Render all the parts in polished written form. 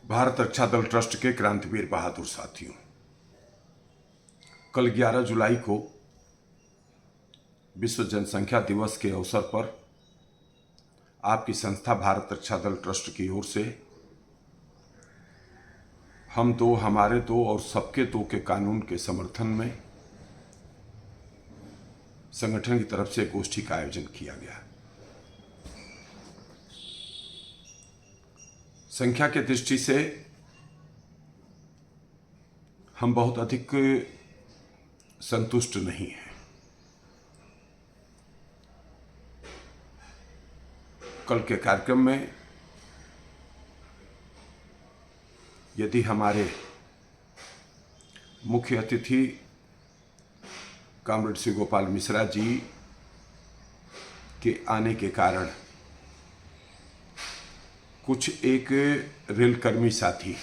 भारत रक्षा दल ट्रस्ट के क्रांतिवीर बहादुर साथियों, कल 11 जुलाई को विश्व जनसंख्या दिवस के अवसर पर आपकी संस्था भारत रक्षा दल ट्रस्ट की ओर से हम दो हमारे दो और सबके दो के कानून के समर्थन में संगठन की तरफ से गोष्ठी का आयोजन किया गया। संख्या के दृष्टि से हम बहुत अधिक संतुष्ट नहीं हैं। कल के कार्यक्रम में यदि हमारे मुख्य अतिथि कॉमरेड श्री गोपाल मिश्रा जी के आने के कारण कुछ एक रेलकर्मी साथी,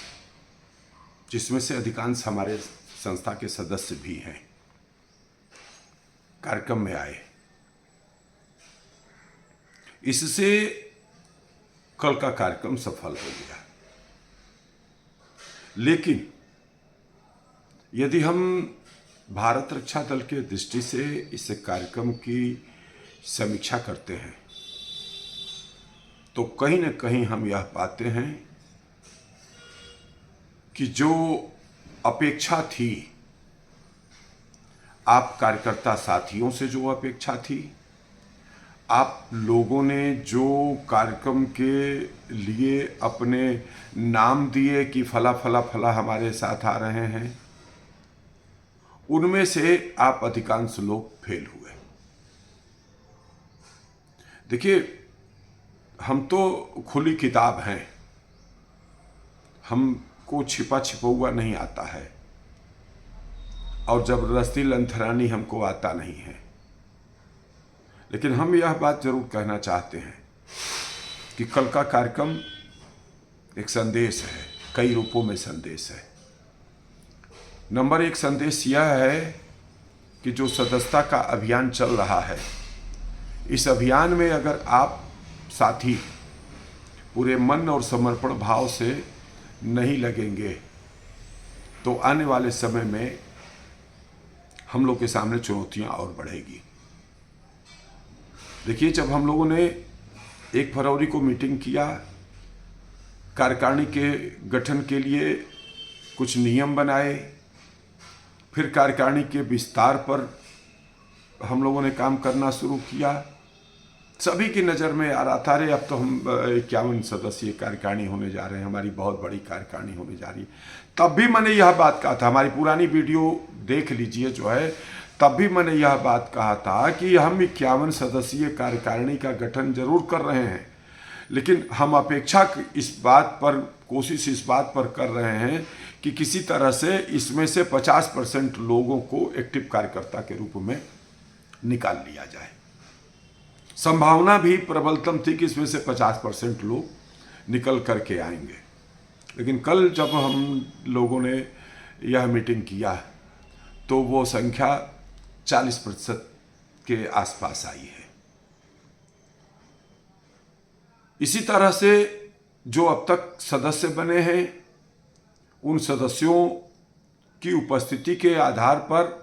जिसमें से अधिकांश हमारे संस्था के सदस्य भी हैं, कार्यक्रम में आए। इससे कल का कार्यक्रम सफल हो गया। लेकिन यदि हम भारत रक्षा दल के दृष्टि से इस कार्यक्रम की समीक्षा करते हैं तो कहीं न कहीं हम यह पाते हैं कि जो अपेक्षा थी, आप कार्यकर्ता साथियों से जो अपेक्षा थी, आप लोगों ने जो कार्यक्रम के लिए अपने नाम दिए कि फला फला फला हमारे साथ आ रहे हैं, उनमें से आप अधिकांश लोग फेल हुए। देखिए, हम तो खुली किताब हैं, हमको छिपा छिपौआ नहीं आता है और जबरदस्ती लंथरानी हमको आता नहीं है। लेकिन हम यह बात जरूर कहना चाहते हैं कि कल का कार्यक्रम एक संदेश है, कई रूपों में संदेश है। नंबर एक संदेश यह है कि जो सदस्यता का अभियान चल रहा है, इस अभियान में अगर आप साथी पूरे मन और समर्पण भाव से नहीं लगेंगे तो आने वाले समय में हम लोग के सामने चुनौतियां और बढ़ेगी। देखिए, जब हम लोगों ने 1 फरवरी को मीटिंग किया, कार्यकारिणी के गठन के लिए कुछ नियम बनाए, फिर कार्यकारिणी के विस्तार पर हम लोगों ने काम करना शुरू किया। सभी की नज़र में आ रहा था, अरे अब तो हम 51 सदस्यीय कार्यकारिणी होने जा रहे हैं, हमारी बहुत बड़ी कार्यकारिणी होने जा रही है। तब भी मैंने यह बात कहा था, हमारी पुरानी वीडियो देख लीजिए जो है, तब भी मैंने यह बात कहा था कि हम 51 सदस्यीय कार्यकारिणी का गठन जरूर कर रहे हैं, लेकिन हम अपेक्षा इस बात पर, कोशिश इस बात पर कर रहे हैं कि किसी तरह से इसमें से 50% लोगों को एक्टिव कार्यकर्ता के रूप में निकाल लिया जाए। संभावना भी प्रबलतम थी कि इसमें से 50% लोग निकल करके आएंगे। लेकिन कल जब हम लोगों ने यह मीटिंग किया तो वो संख्या 40% के आसपास आई है। इसी तरह से जो अब तक सदस्य बने हैं, उन सदस्यों की उपस्थिति के आधार पर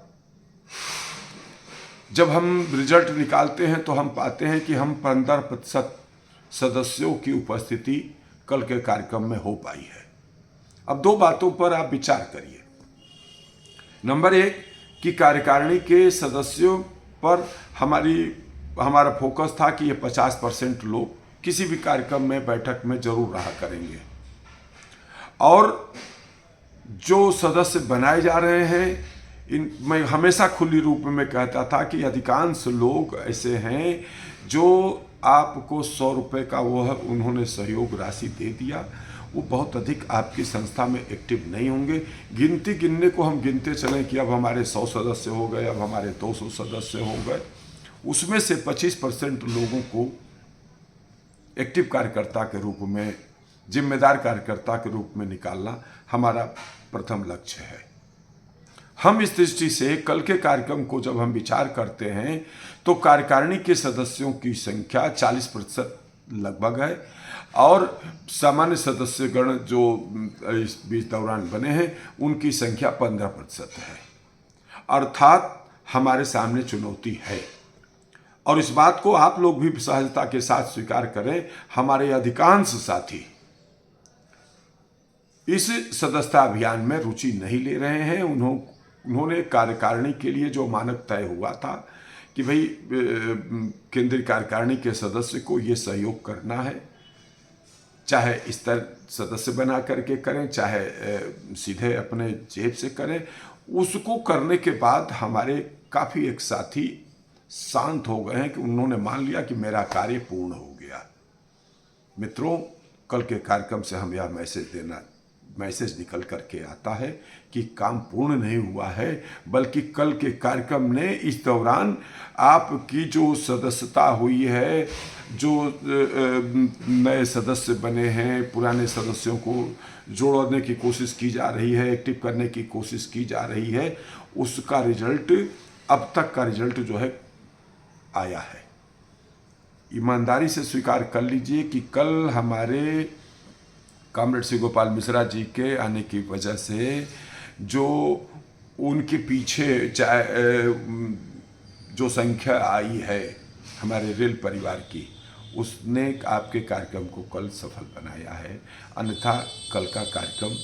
जब हम रिजल्ट निकालते हैं तो हम पाते हैं कि हम 15% सदस्यों की उपस्थिति कल के कार्यक्रम में हो पाई है। अब 2 बातों पर आप विचार करिए। नंबर 1 कि कार्यकारिणी के सदस्यों पर हमारा फोकस था कि ये 50% लोग किसी भी कार्यक्रम में, बैठक में जरूर रहा करेंगे, और जो सदस्य बनाए जा रहे हैं, मैं हमेशा खुली रूप में कहता था कि अधिकांश लोग ऐसे हैं जो आपको 100 रुपये का उन्होंने सहयोग राशि दे दिया, वो बहुत अधिक आपकी संस्था में एक्टिव नहीं होंगे। गिनने को हम गिनते चलें कि अब हमारे 100 सदस्य हो गए, अब हमारे 200 सदस्य हो गए, उसमें से 25% लोगों को एक्टिव कार्यकर्ता के रूप में, जिम्मेदार कार्यकर्ता के रूप में निकालना हमारा प्रथम लक्ष्य है। हम इस दृष्टि से कल के कार्यक्रम को जब हम विचार करते हैं तो कार्यकारिणी के सदस्यों की संख्या 40% लगभग है। और सामान्य सदस्यगण जो इस बीच दौरान बने हैं उनकी संख्या 15% है। अर्थात हमारे सामने चुनौती है, और इस बात को आप लोग भी सहजता के साथ स्वीकार करें। हमारे अधिकांश साथी इस सदस्यता अभियान में रुचि नहीं ले रहे हैं। उन्होंने कार्यकारिणी के लिए जो मानक तय हुआ था कि भाई केंद्रीय कार्यकारिणी के सदस्य को ये सहयोग करना है, चाहे स्तर सदस्य बना करके करें, चाहे सीधे अपने जेब से करें, उसको करने के बाद हमारे काफ़ी एक साथी शांत हो गए हैं कि उन्होंने मान लिया कि मेरा कार्य पूर्ण हो गया। मित्रों, कल के कार्यक्रम से हम यह मैसेज निकल करके आता है कि काम पूर्ण नहीं हुआ है, बल्कि कल के कार्यक्रम ने इस दौरान आपकी जो सदस्यता हुई है, जो नए सदस्य बने हैं, पुराने सदस्यों को जोड़ने की कोशिश की जा रही है, एक्टिव करने की कोशिश की जा रही है, उसका रिजल्ट, अब तक का रिजल्ट जो है आया है। ईमानदारी से स्वीकार कर लीजिए कि कल हमारे कॉमरेड श्री गोपाल मिश्रा जी के आने की वजह से जो उनके पीछे जो संख्या आई है हमारे रेल परिवार की, उसने आपके कार्यक्रम को कल सफल बनाया है। अन्यथा कल का कार्यक्रम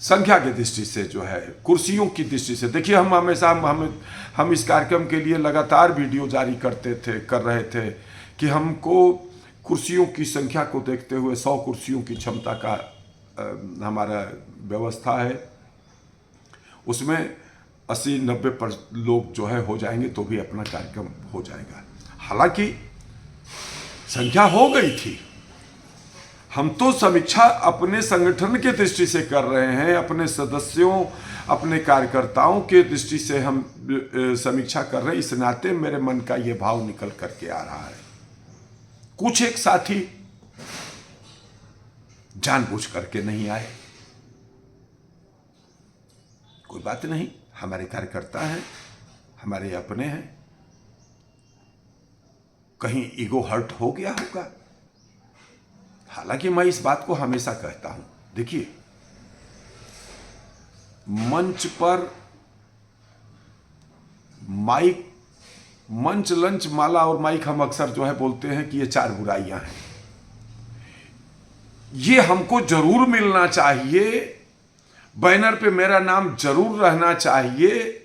संख्या की दृष्टि से जो है, कुर्सियों की दृष्टि से, देखिए हम हमेशा हम इस कार्यक्रम के लिए लगातार वीडियो जारी कर रहे थे कि हमको कुर्सियों की संख्या को देखते हुए 100 कुर्सियों की क्षमता का हमारा व्यवस्था है, उसमें 80-90 पर लोग जो है हो जाएंगे तो भी अपना कार्यक्रम हो जाएगा। हालांकि संख्या हो गई थी, हम तो समीक्षा अपने संगठन के दृष्टि से कर रहे हैं, अपने सदस्यों, अपने कार्यकर्ताओं के दृष्टि से हम समीक्षा कर रहे हैं। इस नाते मेरे मन का ये भाव निकल करके आ रहा है। कुछ एक साथी जानबूझ करके नहीं आए, कोई बात नहीं, हमारे कार्यकर्ता हैं, हमारे अपने हैं, कहीं ईगो हर्ट हो गया होगा। हालांकि मैं इस बात को हमेशा कहता हूं, देखिए मंच पर माइक, मंच, लंच, माला और माइक, हम अक्सर जो है बोलते हैं कि ये 4 बुराइयां हैं। ये हमको जरूर मिलना चाहिए, बैनर पे मेरा नाम जरूर रहना चाहिए,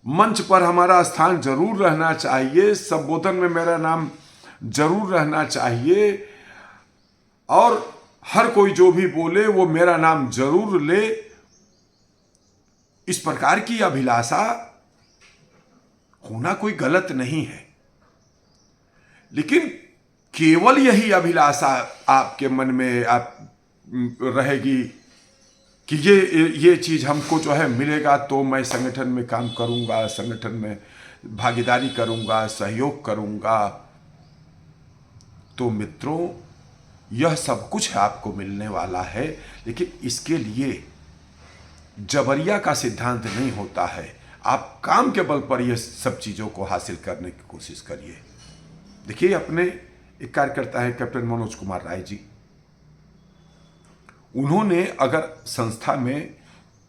मंच पर हमारा स्थान जरूर रहना चाहिए, संबोधन में मेरा नाम जरूर रहना चाहिए, और हर कोई जो भी बोले वो मेरा नाम जरूर ले। इस प्रकार की अभिलाषा होना कोई गलत नहीं है, लेकिन केवल यही अभिलाषा आपके मन में आप रहेगी कि ये चीज हमको जो है मिलेगा तो मैं संगठन में काम करूंगा, संगठन में भागीदारी करूंगा, सहयोग करूंगा, तो मित्रों यह सब कुछ आपको मिलने वाला है। लेकिन इसके लिए जबरिया का सिद्धांत नहीं होता है, आप काम के बल पर यह सब चीज़ों को हासिल करने की कोशिश करिए। देखिए, अपने एक कार्यकर्ता है कैप्टन मनोज कुमार राय जी, उन्होंने अगर संस्था में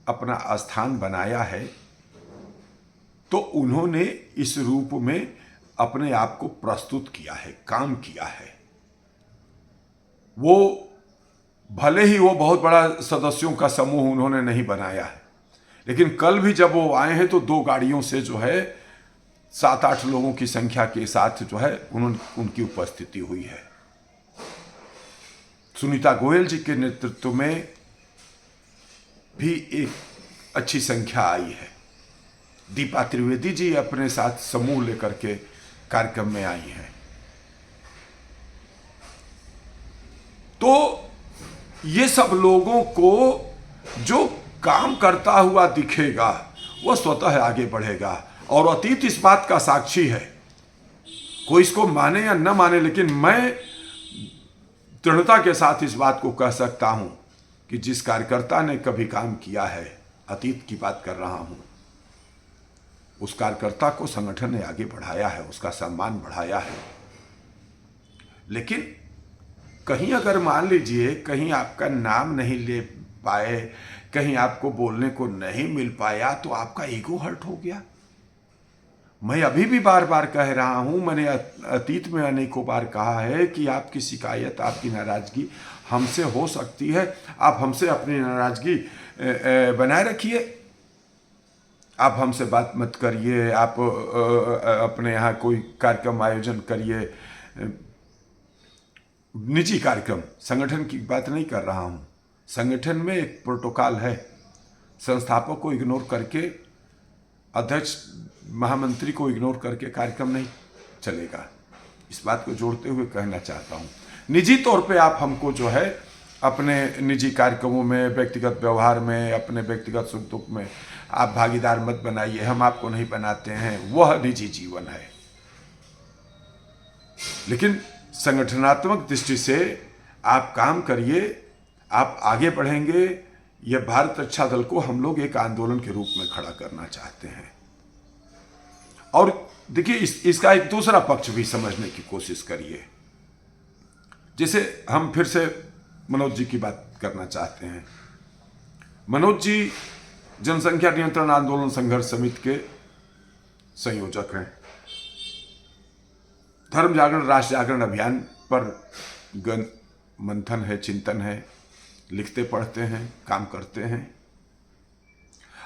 अपना स्थान बनाया है तो उन्होंने इस रूप में अपने आप को प्रस्तुत किया है, काम किया है। वो भले ही वो बहुत बड़ा सदस्यों का समूह उन्होंने नहीं बनाया है, लेकिन कल भी जब वो आए हैं तो 2 गाड़ियों से जो है 7-8 लोगों की संख्या के साथ जो है उनकी उपस्थिति हुई है। सुनीता गोयल जी के नेतृत्व में भी एक अच्छी संख्या आई है। दीपा त्रिवेदी जी अपने साथ समूह लेकर के कार्यक्रम में आई हैं। तो ये सब लोगों को जो काम करता हुआ दिखेगा वह स्वतः आगे बढ़ेगा, और अतीत इस बात का साक्षी है। कोई इसको माने या न माने, लेकिन मैं दृढ़ता के साथ इस बात को कह सकता हूं कि जिस कार्यकर्ता ने कभी काम किया है, अतीत की बात कर रहा हूं, उस कार्यकर्ता को संगठन ने आगे बढ़ाया है, उसका सम्मान बढ़ाया है। लेकिन कहीं अगर मान लीजिए कहीं आपका नाम नहीं ले पाए, कहीं आपको बोलने को नहीं मिल पाया, तो आपका ईगो हर्ट हो गया। मैं अभी भी बार बार कह रहा हूं, मैंने अतीत में अनेकों बार कहा है कि आपकी शिकायत, आपकी नाराजगी हमसे हो सकती है। आप हमसे अपनी नाराजगी बनाए रखिए, आप हमसे बात मत करिए, आप अपने यहाँ कोई कार्यक्रम आयोजन करिए, निजी कार्यक्रम, संगठन की बात नहीं कर रहा हूँ। संगठन में एक प्रोटोकॉल है, संस्थापक को इग्नोर करके, अध्यक्ष महामंत्री को इग्नोर करके कार्यक्रम नहीं चलेगा। इस बात को जोड़ते हुए कहना चाहता हूँ, निजी तौर पे आप हमको जो है अपने निजी कार्यक्रमों में, व्यक्तिगत व्यवहार में, अपने व्यक्तिगत सुख दुख में आप भागीदार मत बनाइए, हम आपको नहीं बनाते हैं, वह निजी जीवन है। लेकिन संगठनात्मक दृष्टि से आप काम करिए, आप आगे बढ़ेंगे। यह भारत रक्षा दल को हम लोग एक आंदोलन के रूप में खड़ा करना चाहते हैं। और देखिए, इसका एक दूसरा पक्ष भी समझने की कोशिश करिए। जैसे हम फिर से मनोज जी की बात करना चाहते हैं। मनोज जी जनसंख्या नियंत्रण आंदोलन संघर्ष समिति के संयोजक हैं। धर्म जागरण, राष्ट्र जागरण अभियान पर मंथन है, चिंतन है, लिखते पढ़ते हैं, काम करते हैं।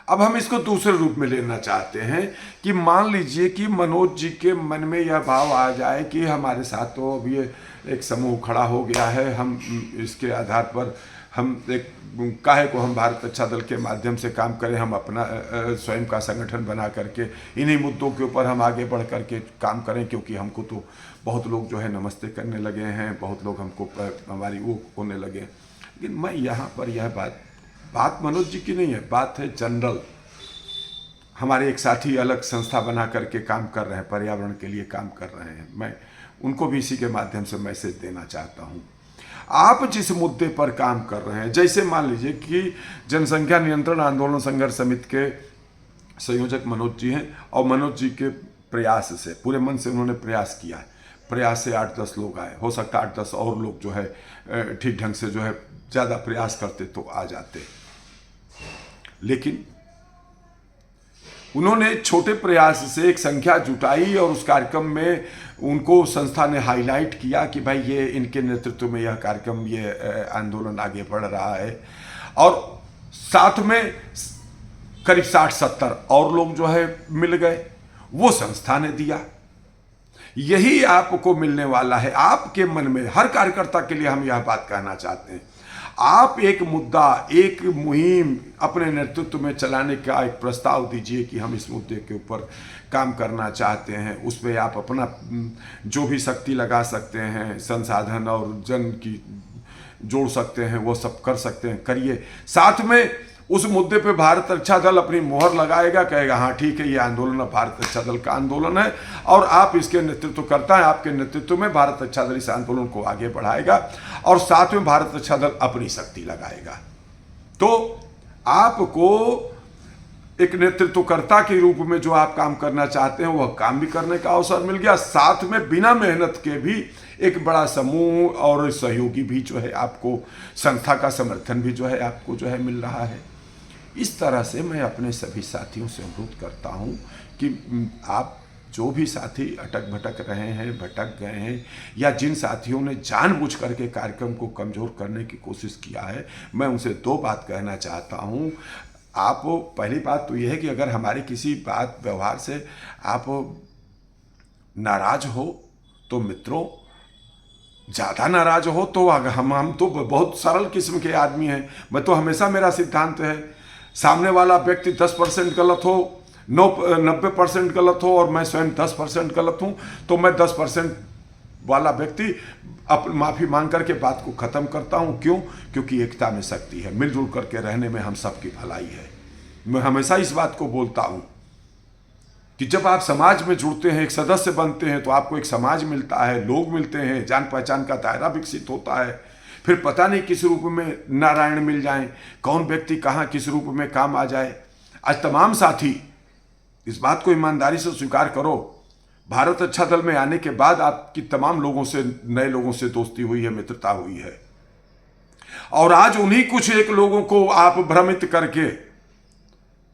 अब हम इसको दूसरे रूप में लेना चाहते हैं कि मान लीजिए कि मनोज जी के मन में यह भाव आ जाए कि हमारे साथ तो अब ये एक समूह खड़ा हो गया है, हम इसके आधार पर हम एक काहे को हम भारत रक्षा दल के माध्यम से काम करें, हम अपना स्वयं का संगठन बना करके इन्हीं मुद्दों के ऊपर हम आगे बढ़ करके काम करें, क्योंकि हमको तो बहुत लोग जो है नमस्ते करने लगे हैं, बहुत लोग हमको हमारी वो होने लगे। लेकिन मैं यहाँ पर यह बात मनोज जी की नहीं है, बात है जनरल। हमारे एक साथी अलग संस्था बना करके काम कर रहे हैं, पर्यावरण के लिए काम कर रहे हैं। मैं उनको भी इसी के माध्यम से मैसेज देना चाहता हूँ। आप जिस मुद्दे पर काम कर रहे हैं, जैसे मान लीजिए कि जनसंख्या नियंत्रण आंदोलन संघर्ष समिति के संयोजक मनोज जी हैं, और मनोज जी के प्रयास से, पूरे मन से उन्होंने प्रयास किया है, प्रयास से 8-10 लोग आए, हो सकता है 8-10 और लोग जो है ठीक ढंग से जो है ज़्यादा प्रयास करते तो आ जाते। लेकिन उन्होंने छोटे प्रयास से एक संख्या जुटाई और उस कार्यक्रम में उनको संस्था ने हाईलाइट किया कि भाई ये इनके नेतृत्व में यह कार्यक्रम, ये आंदोलन आगे बढ़ रहा है। और साथ में करीब 60-70 और लोग जो है मिल गए, वो संस्था ने दिया। यही आपको मिलने वाला है आपके मन में। हर कार्यकर्ता के लिए हम यह बात कहना चाहते हैं, आप एक मुद्दा, एक मुहिम अपने नेतृत्व में चलाने का एक प्रस्ताव दीजिए कि हम इस मुद्दे के ऊपर काम करना चाहते हैं। उस पर आप अपना जो भी शक्ति लगा सकते हैं, संसाधन और जन की जोड़ सकते हैं, वो सब कर सकते हैं, करिए। साथ में उस मुद्दे पे भारत रक्षा दल अपनी मोहर लगाएगा, कहेगा हाँ ठीक है, ये आंदोलन अब भारत रक्षा दल का आंदोलन है और आप इसके नेतृत्व करता है। आपके नेतृत्व में भारत रक्षा दल इस आंदोलन को आगे बढ़ाएगा और साथ में भारत रक्षा दल अपनी शक्ति लगाएगा। तो आपको एक नेतृत्वकर्ता के रूप में जो आप काम करना चाहते हैं वह काम भी करने का अवसर मिल गया। साथ में बिना मेहनत के भी एक बड़ा समूह और सहयोगी भी जो है आपको, संस्था का समर्थन भी जो है आपको जो है मिल रहा है। इस तरह से मैं अपने सभी साथियों से अनुरोध करता हूं कि आप जो भी साथी अटक भटक रहे हैं, भटक गए हैं, या जिन साथियों ने जानबूझ करके कार्यक्रम को कमज़ोर करने की कोशिश किया है, मैं उनसे 2 बात कहना चाहता हूं। आप, पहली बात तो यह है कि अगर हमारे किसी बात व्यवहार से आप नाराज हो तो मित्रों, ज़्यादा नाराज हो तो हम तो बहुत सरल किस्म के आदमी हैं। मैं तो हमेशा, मेरा सिद्धांत है, सामने वाला व्यक्ति 10% गलत हो, 90% गलत हो और मैं स्वयं 10% गलत हूँ, तो मैं 10% वाला व्यक्ति अपनी माफ़ी मांग करके बात को ख़त्म करता हूँ। क्यों? क्योंकि एकता में शक्ति है, मिलजुल करके रहने में हम सबकी भलाई है। मैं हमेशा इस बात को बोलता हूँ कि जब आप समाज में जुड़ते हैं, एक सदस्य बनते हैं, तो आपको एक समाज मिलता है, लोग मिलते हैं, जान पहचान का दायरा विकसित होता है। फिर पता नहीं किस रूप में नारायण मिल जाएं, कौन व्यक्ति कहाँ किस रूप में काम आ जाए। आज तमाम साथी, इस बात को ईमानदारी से स्वीकार करो, भारत अच्छा दल में आने के बाद आपकी तमाम लोगों से, नए लोगों से दोस्ती हुई है, मित्रता हुई है, और आज उन्हीं कुछ एक लोगों को आप भ्रमित करके,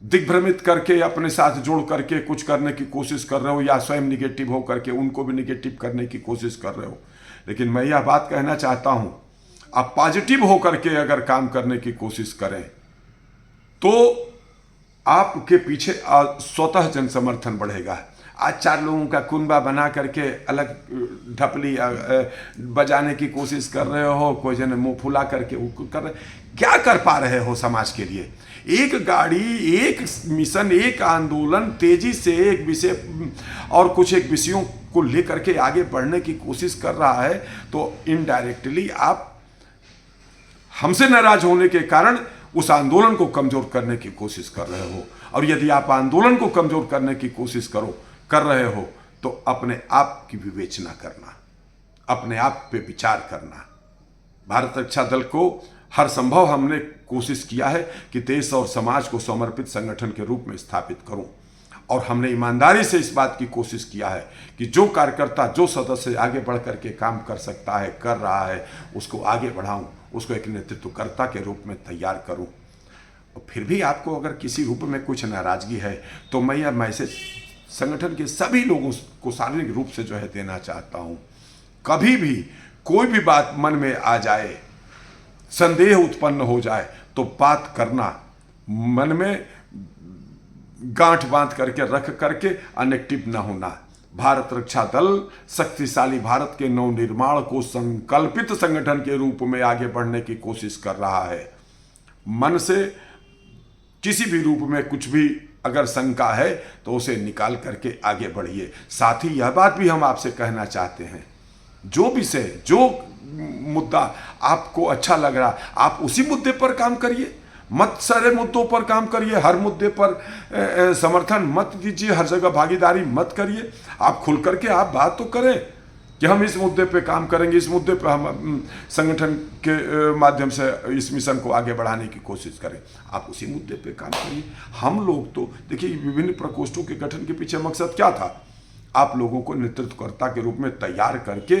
दिग्भ्रमित करके, अपने साथ जोड़ करके कुछ करने की कोशिश कर रहे हो, या स्वयं निगेटिव हो करके उनको भी निगेटिव करने की कोशिश कर रहे हो। लेकिन मैं यह बात कहना चाहता हूं, आप पॉजिटिव होकर के अगर काम करने की कोशिश करें तो आपके पीछे स्वतः जन समर्थन बढ़ेगा। आज 4 लोगों का कुनबा बना करके अलग ढपली बजाने की कोशिश कर रहे हो, कोई जन मुंह फुला करके कर रहे, क्या कर पा रहे हो समाज के लिए? एक गाड़ी, एक मिशन, एक आंदोलन तेजी से एक विषय और कुछ एक विषयों को लेकर के आगे बढ़ने की कोशिश कर रहा है, तो इनडायरेक्टली आप हमसे नाराज होने के कारण उस आंदोलन को कमजोर करने की कोशिश कर रहे हो। और यदि आप आंदोलन को कमजोर करने की कोशिश कर रहे हो तो अपने आप की विवेचना करना, अपने आप पे विचार करना। भारत रक्षा दल को हर संभव हमने कोशिश किया है कि देश और समाज को समर्पित संगठन के रूप में स्थापित करूं, और हमने ईमानदारी से इस बात की कोशिश किया है कि जो कार्यकर्ता, जो सदस्य आगे बढ़ करके काम कर सकता है, कर रहा है, उसको आगे बढ़ाऊं, उसको एक नेतृत्वकर्ता के रूप में तैयार करूं। और फिर भी आपको अगर किसी रूप में कुछ नाराजगी है तो मैं यह मैसेज संगठन के सभी लोगों को सार्वजनिक रूप से जो है देना चाहता हूं, कभी भी कोई भी बात मन में आ जाए, संदेह उत्पन्न हो जाए, तो बात करना, मन में गांठ बांध करके रख करके अनेक्टिव न होना। भारत रक्षा दल शक्तिशाली भारत के नवनिर्माण को संकल्पित संगठन के रूप में आगे बढ़ने की कोशिश कर रहा है। मन से किसी भी रूप में कुछ भी अगर शंका है तो उसे निकाल करके आगे बढ़िए। साथ ही यह बात भी हम आपसे कहना चाहते हैं, जो विषय, जो मुद्दा आपको अच्छा लग रहा, आप उसी मुद्दे पर काम करिए, मत सारे मुद्दों पर काम करिए, हर मुद्दे पर समर्थन मत दीजिए, हर जगह भागीदारी मत करिए। आप खुल करके आप बात तो करें कि हम इस मुद्दे पे काम करेंगे, इस मुद्दे पे हम संगठन के माध्यम से इस मिशन को आगे बढ़ाने की कोशिश करें। आप उसी मुद्दे पे काम करिए। हम लोग तो देखिए, विभिन्न प्रकोष्ठों के गठन के पीछे मकसद क्या था? आप लोगों को नेतृत्वकर्ता के रूप में तैयार करके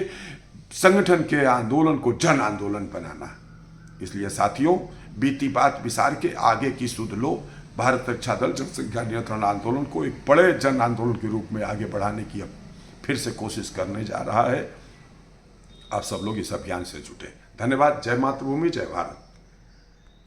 संगठन के आंदोलन को जन आंदोलन बनाना। इसलिए साथियों, बीती बात विसार के आगे की सुध लो। भारत रक्षा दल जनसंख्या नियंत्रण आंदोलन को एक बड़े जन आंदोलन के रूप में आगे बढ़ाने की अब फिर से कोशिश करने जा रहा है। आप सब लोग इस अभियान से जुटे। धन्यवाद। जय मातृभूमि, जय भारत।